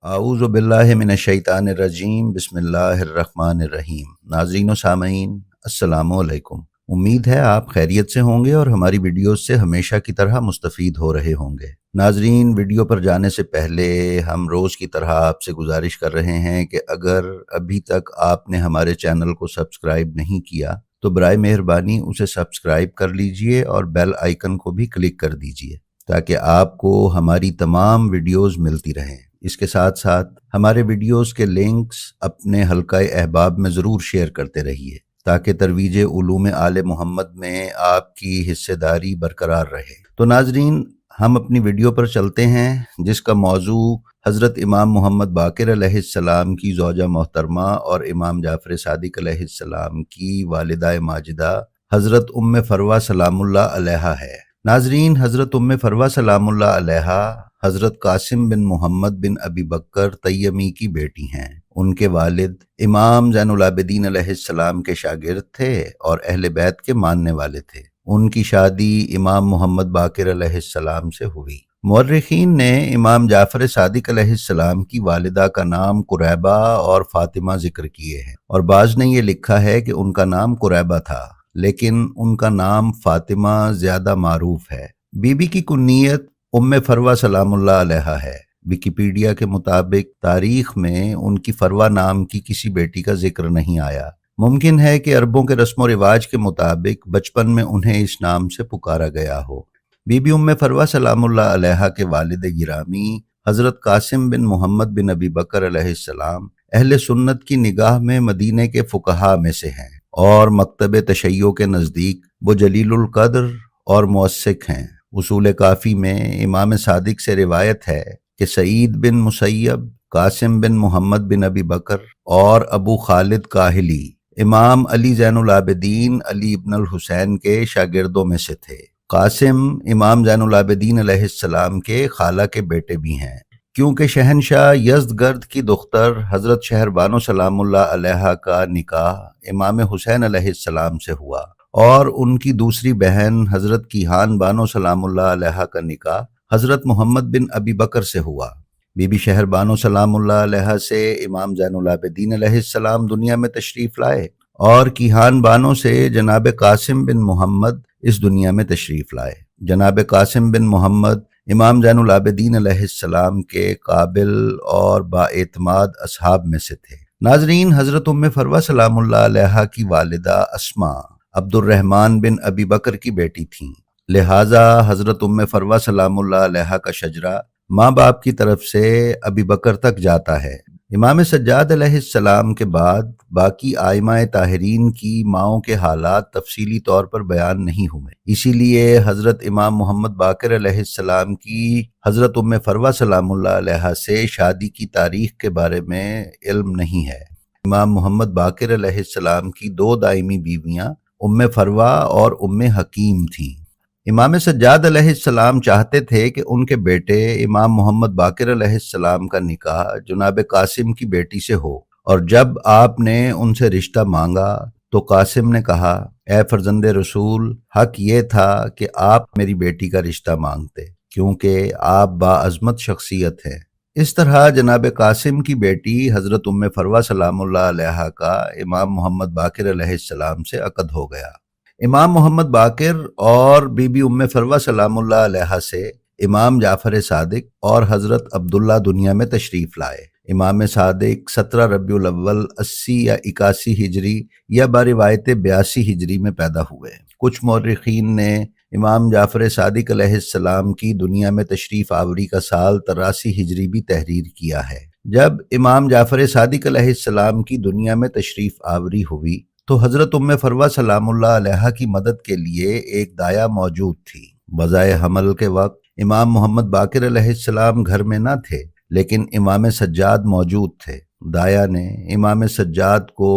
اعوذ باللہ من الشیطان الرجیم بسم اللہ الرحمن الرحیم۔ ناظرین و سامعین السلام علیکم۔ امید ہے آپ خیریت سے ہوں گے اور ہماری ویڈیوز سے ہمیشہ کی طرح مستفید ہو رہے ہوں گے۔ ناظرین، ویڈیو پر جانے سے پہلے ہم روز کی طرح آپ سے گزارش کر رہے ہیں کہ اگر ابھی تک آپ نے ہمارے چینل کو سبسکرائب نہیں کیا تو برائے مہربانی اسے سبسکرائب کر لیجئے اور بیل آئیکن کو بھی کلک کر دیجئے تاکہ آپ کو ہماری تمام ویڈیوز ملتی رہیں۔ اس کے ساتھ ساتھ ہمارے ویڈیوز کے لنکس اپنے حلقہ احباب میں ضرور شیئر کرتے رہیے تاکہ ترویج علوم آل محمد میں آپ کی حصہ داری برقرار رہے۔ تو ناظرین، ہم اپنی ویڈیو پر چلتے ہیں جس کا موضوع حضرت امام محمد باقر علیہ السلام کی زوجہ محترمہ اور امام جعفر صادق علیہ السلام کی والدہ ماجدہ حضرت ام فروہ سلام اللہ علیہا ہے۔ ناظرین، حضرت ام فروہ سلام اللہ علیہا حضرت قاسم بن محمد بن ابی بکر تیمی کی بیٹی ہیں۔ ان کے والد امام زین العابدین علیہ السلام کے شاگرد تھے اور اہل بیت کے ماننے والے تھے۔ ان کی شادی امام محمد باقر علیہ السلام سے ہوئی۔ مورخین نے امام جعفر صادق علیہ السلام کی والدہ کا نام قریبہ اور فاطمہ ذکر کیے ہیں، اور بعض نے یہ لکھا ہے کہ ان کا نام قریبہ تھا، لیکن ان کا نام فاطمہ زیادہ معروف ہے۔ بی بی کی کنیت ام فروہ سلام اللہ علیہا ہے۔ ویکیپیڈیا کے مطابق تاریخ میں ان کی فروہ نام کی کسی بیٹی کا ذکر نہیں آیا۔ ممکن ہے کہ عربوں کے رسم و رواج کے مطابق بچپن میں انہیں اس نام سے پکارا گیا ہو۔ بی بی ام فروہ سلام اللہ علیہا کے والد گرامی حضرت قاسم بن محمد بن ابی بکر علیہ السلام اہل سنت کی نگاہ میں مدینے کے فقہاء میں سے ہیں اور مکتب تشیع کے نزدیک وہ جلیل القدر اور موثق ہیں۔ اصول کافی میں امام صادق سے روایت ہے کہ سعید بن مسیب، قاسم بن محمد بن ابی بکر اور ابو خالد کاہلی امام علی زین العابدین علی ابن الحسین کے شاگردوں میں سے تھے۔ قاسم امام زین العابدین علیہ السلام کے خالہ کے بیٹے بھی ہیں، کیونکہ شہنشاہ یزدگرد کی دختر حضرت شہربانو سلام اللہ علیہا کا نکاح امام حسین علیہ السلام سے ہوا اور ان کی دوسری بہن حضرت کیہان بانو سلام اللہ علیہا کا نکاح حضرت محمد بن ابی بکر سے ہوا۔ بی بی شہر بانو سلام اللہ علیہا سے امام زین العابدین علیہ السلام دنیا میں تشریف لائے اور کیہان بانو سے جناب قاسم بن محمد اس دنیا میں تشریف لائے۔ جناب قاسم بن محمد امام زین العابدین علیہ السلام کے قابل اور بااعتماد اصحاب میں سے تھے۔ ناظرین، حضرت ام فروہ سلام اللہ علیہا کی والدہ اسماء عبد الرحمن بن ابی بکر کی بیٹی تھیں، لہٰذا حضرت ام فروہ سلام اللہ علیہا کا شجرہ ماں باپ کی طرف سے ابی بکر تک جاتا ہے۔ امام سجاد علیہ السلام کے بعد باقی ائمہ طاہرین کی ماؤں کے حالات تفصیلی طور پر بیان نہیں ہوئے، اسی لیے حضرت امام محمد باقر علیہ السلام کی حضرت ام فروہ سلام اللہ علیہا سے شادی کی تاریخ کے بارے میں علم نہیں ہے۔ امام محمد باقر علیہ السلام کی دو دائمی بیویاں ام فروہ اور ام حکیم تھیں۔ امام سجاد علیہ السلام چاہتے تھے کہ ان کے بیٹے امام محمد باقر علیہ السلام کا نکاح جناب قاسم کی بیٹی سے ہو، اور جب آپ نے ان سے رشتہ مانگا تو قاسم نے کہا، اے فرزند رسول، حق یہ تھا کہ آپ میری بیٹی کا رشتہ مانگتے کیونکہ آپ باعظمت شخصیت ہیں۔ اس طرح جناب قاسم کی بیٹی حضرت ام فروہ سلام اللہ علیہا کا امام محمد باقر علیہ السلام سے عقد ہو گیا۔ امام محمد باقر اور بی بی ام فروہ سلام اللہ علیہا سے امام جعفر صادق اور حضرت عبداللہ دنیا میں تشریف لائے۔ امام صادق 17 ربیع الاول 80 یا 81 ہجری یا باروایت 82 ہجری میں پیدا ہوئے۔ کچھ مورخین نے امام جعفر صادق علیہ السلام کی دنیا میں تشریف آوری کا سال 83 ہجری بھی تحریر کیا ہے۔ جب امام جعفر صادق علیہ السلام کی دنیا میں تشریف آوری ہوئی تو حضرت ام فروہ سلام اللہ علیہا کی مدد کے لیے ایک دایا موجود تھی۔ وضع حمل کے وقت امام محمد باقر علیہ السلام گھر میں نہ تھے، لیکن امام سجاد موجود تھے۔ دایا نے امام سجاد کو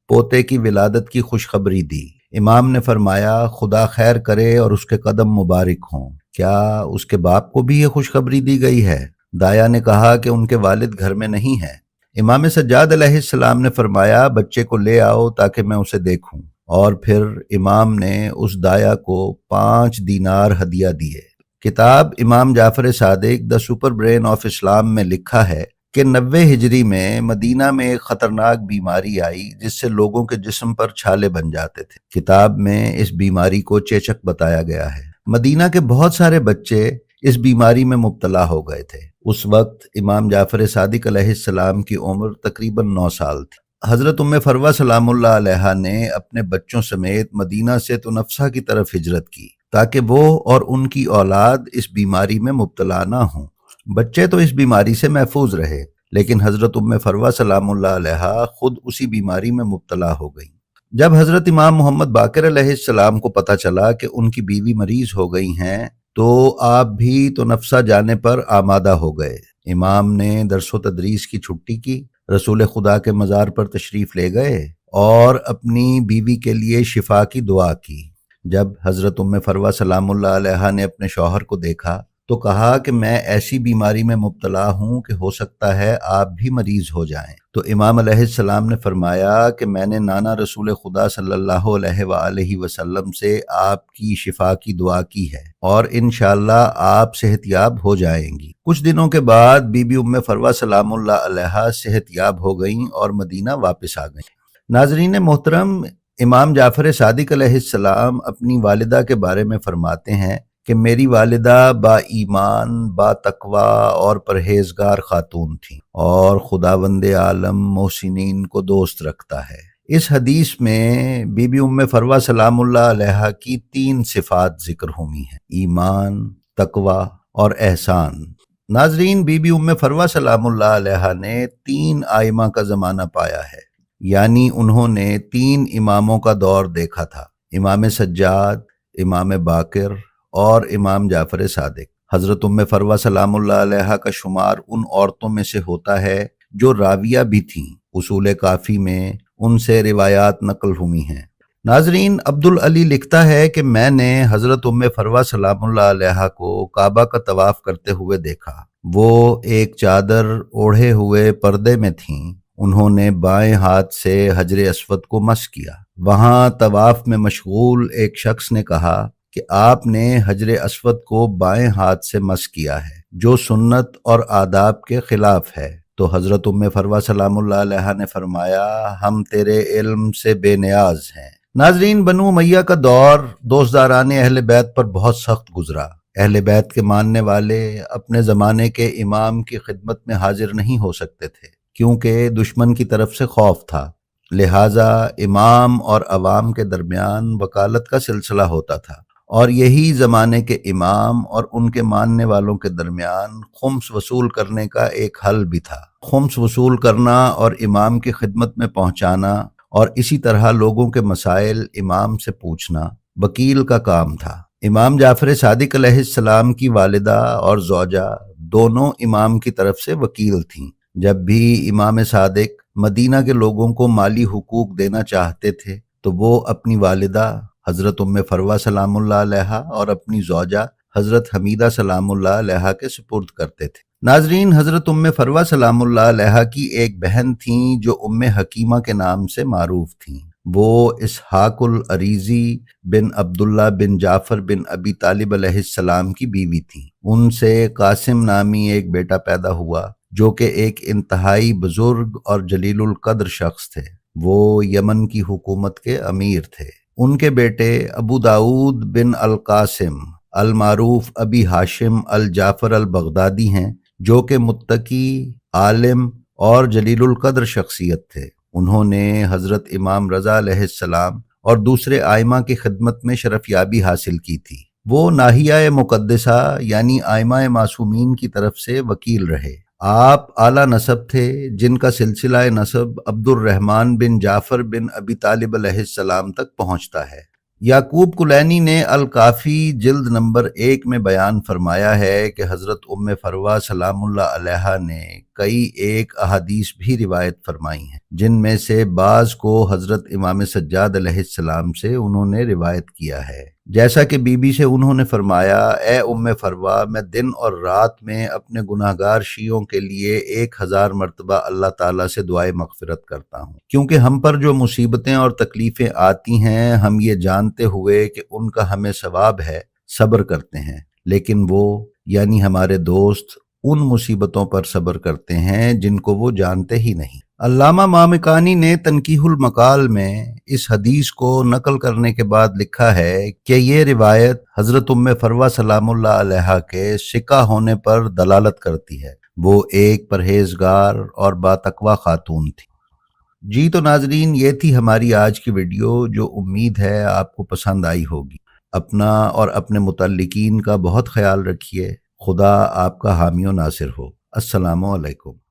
پوتے کی ولادت کی خوشخبری دی۔ امام نے فرمایا، خدا خیر کرے اور اس کے قدم مبارک ہوں۔ کیا اس کے باپ کو بھی یہ خوشخبری دی گئی ہے؟ دایا نے کہا کہ ان کے والد گھر میں نہیں ہیں۔ امام سجاد علیہ السلام نے فرمایا، بچے کو لے آؤ تاکہ میں اسے دیکھوں، اور پھر امام نے اس دایا کو 5 دینار ہدیہ دیے۔ کتاب امام جعفر صادق دی سپر برین آف اسلام میں لکھا ہے کہ 90 ہجری میں مدینہ میں ایک خطرناک بیماری آئی جس سے لوگوں کے جسم پر چھالے بن جاتے تھے۔ کتاب میں اس بیماری کو چیچک بتایا گیا ہے۔ مدینہ کے بہت سارے بچے اس بیماری میں مبتلا ہو گئے تھے۔ اس وقت امام جعفر صادق علیہ السلام کی عمر تقریباً 9 سال تھی۔ حضرت فروہ سلام اللہ علیہا نے اپنے بچوں سمیت مدینہ سے تنفسا کی طرف ہجرت کی تاکہ وہ اور ان کی اولاد اس بیماری میں مبتلا نہ ہوں۔ بچے تو اس بیماری سے محفوظ رہے، لیکن حضرت فروہ سلام اللہ علیہا خود اسی بیماری میں مبتلا ہو گئیں۔ جب حضرت امام محمد باقر علیہ السلام کو پتہ چلا کہ ان کی بیوی مریض ہو گئی ہیں تو آپ بھی تنفسا جانے پر آمادہ ہو گئے۔ امام نے درس و تدریس کی چھٹی کی، رسول خدا کے مزار پر تشریف لے گئے اور اپنی بیوی کے لیے شفا کی دعا کی۔ جب حضرت فروہ سلام اللہ علیہا نے اپنے شوہر کو دیکھا تو کہا کہ میں ایسی بیماری میں مبتلا ہوں کہ ہو سکتا ہے آپ بھی مریض ہو جائیں۔ تو امام علیہ السلام نے فرمایا کہ میں نے نانا رسول خدا صلی اللہ علیہ وآلہ وسلم سے آپ کی شفا کی دعا کی ہے اور انشاءاللہ آپ صحت یاب ہو جائیں گی۔ کچھ دنوں کے بعد بی بی فروہ سلام اللہ علیہا صحت یاب ہو گئیں اور مدینہ واپس آ گئیں۔ ناظرین محترم، امام جعفر صادق علیہ السلام اپنی والدہ کے بارے میں فرماتے ہیں کہ میری والدہ با ایمان، با تقوی اور پرہیزگار خاتون تھیں اور خداوند عالم محسنین کو دوست رکھتا ہے۔ اس حدیث میں بی بی فروہ سلام اللہ علیہا کی 3 صفات ذکر ہوئی ہیں: ایمان، تقوی اور احسان۔ ناظرین، بی بی فروہ سلام اللہ علیہا نے 3 ائمہ کا زمانہ پایا ہے، یعنی انہوں نے 3 اماموں کا دور دیکھا تھا: امام سجاد، امام باقر اور امام جعفر صادق۔ حضرت فروہ سلام اللہ علیہا کا شمار ان عورتوں میں سے ہوتا ہے جو راویہ بھی تھیں۔ اصول کافی میں ان سے روایات نقل ہوئی ہیں۔ ناظرین، عبدالعلی لکھتا ہے کہ میں نے حضرت فروہ سلام اللہ علیہا کو کعبہ کا طواف کرتے ہوئے دیکھا۔ وہ ایک چادر اوڑھے ہوئے پردے میں تھیں۔ انہوں نے بائیں ہاتھ سے حجر اسود کو مس کیا۔ وہاں طواف میں مشغول ایک شخص نے کہا کہ آپ نے حجر اسود کو بائیں ہاتھ سے مس کیا ہے، جو سنت اور آداب کے خلاف ہے۔ تو حضرت فروہ سلام اللہ علیہا نے فرمایا، ہم تیرے علم سے بے نیاز ہیں۔ ناظرین، بنو امیہ کا دور دوستداران اہل بیت پر بہت سخت گزرا۔ اہل بیت کے ماننے والے اپنے زمانے کے امام کی خدمت میں حاضر نہیں ہو سکتے تھے کیونکہ دشمن کی طرف سے خوف تھا، لہٰذا امام اور عوام کے درمیان وکالت کا سلسلہ ہوتا تھا، اور یہی زمانے کے امام اور ان کے ماننے والوں کے درمیان خمس وصول کرنے کا ایک حل بھی تھا۔ خمس وصول کرنا اور امام کی خدمت میں پہنچانا اور اسی طرح لوگوں کے مسائل امام سے پوچھنا وکیل کا کام تھا۔ امام جعفر صادق علیہ السلام کی والدہ اور زوجہ دونوں امام کی طرف سے وکیل تھیں۔ جب بھی امام صادق مدینہ کے لوگوں کو مالی حقوق دینا چاہتے تھے تو وہ اپنی والدہ حضرت فروہ سلام اللہ علیہا اور اپنی زوجہ حضرت حمیدہ سلام اللہ علیہا کے سپرد کرتے تھے۔ ناظرین، حضرت فروہ سلام اللہ علیہا کی ایک بہن تھیں جو حکیمہ کے نام سے معروف تھیں۔ وہ اسحاق العریضی بن عبداللہ بن جعفر بن ابی طالب علیہ السلام کی بیوی تھیں۔ ان سے قاسم نامی ایک بیٹا پیدا ہوا جو کہ ایک انتہائی بزرگ اور جلیل القدر شخص تھے۔ وہ یمن کی حکومت کے امیر تھے۔ ان کے بیٹے ابو داؤد بن القاسم المعروف ابی ہاشم الجعفر البغدادی ہیں، جو کہ متقی، عالم اور جلیل القدر شخصیت تھے۔ انہوں نے حضرت امام رضا علیہ السلام اور دوسرے ائمہ کی خدمت میں شرفیابی حاصل کی تھی۔ وہ ناحیہ مقدسہ یعنی ائمہ معصومین کی طرف سے وکیل رہے۔ آپ اعلیٰ نسب تھے جن کا سلسلہ نسب عبد الرحمن بن جعفر بن ابی طالب علیہ السلام تک پہنچتا ہے۔ یعقوب کلینی نے الکافی جلد نمبر 1 میں بیان فرمایا ہے کہ حضرت فروہ سلام اللہ علیہا نے کئی ایک احادیث بھی روایت فرمائی ہیں، جن میں سے بعض کو حضرت امام سجاد علیہ السلام سے انہوں نے روایت کیا ہے۔ جیسا کہ بی بی سے انہوں نے فرمایا، اے فروہ، میں دن اور رات میں اپنے گناہگار شیعوں کے لیے 1000 مرتبہ اللہ تعالیٰ سے دعائے مغفرت کرتا ہوں، کیونکہ ہم پر جو مصیبتیں اور تکلیفیں آتی ہیں ہم یہ جانتے ہوئے کہ ان کا ہمیں ثواب ہے صبر کرتے ہیں، لیکن وہ یعنی ہمارے دوست ان مصیبتوں پر صبر کرتے ہیں جن کو وہ جانتے ہی نہیں۔ علامہ مامکانی نے تنقیح المقال میں اس حدیث کو نقل کرنے کے بعد لکھا ہے کہ یہ روایت حضرت ام فروہ سلام اللہ علیہا کے سکہ ہونے پر دلالت کرتی ہے۔ وہ ایک پرہیزگار اور باتقوی خاتون تھی۔ جی تو ناظرین، یہ تھی ہماری آج کی ویڈیو، جو امید ہے آپ کو پسند آئی ہوگی۔ اپنا اور اپنے متعلقین کا بہت خیال رکھیے۔ خدا آپ کا حامی و ناصر ہو۔ السلام علیکم۔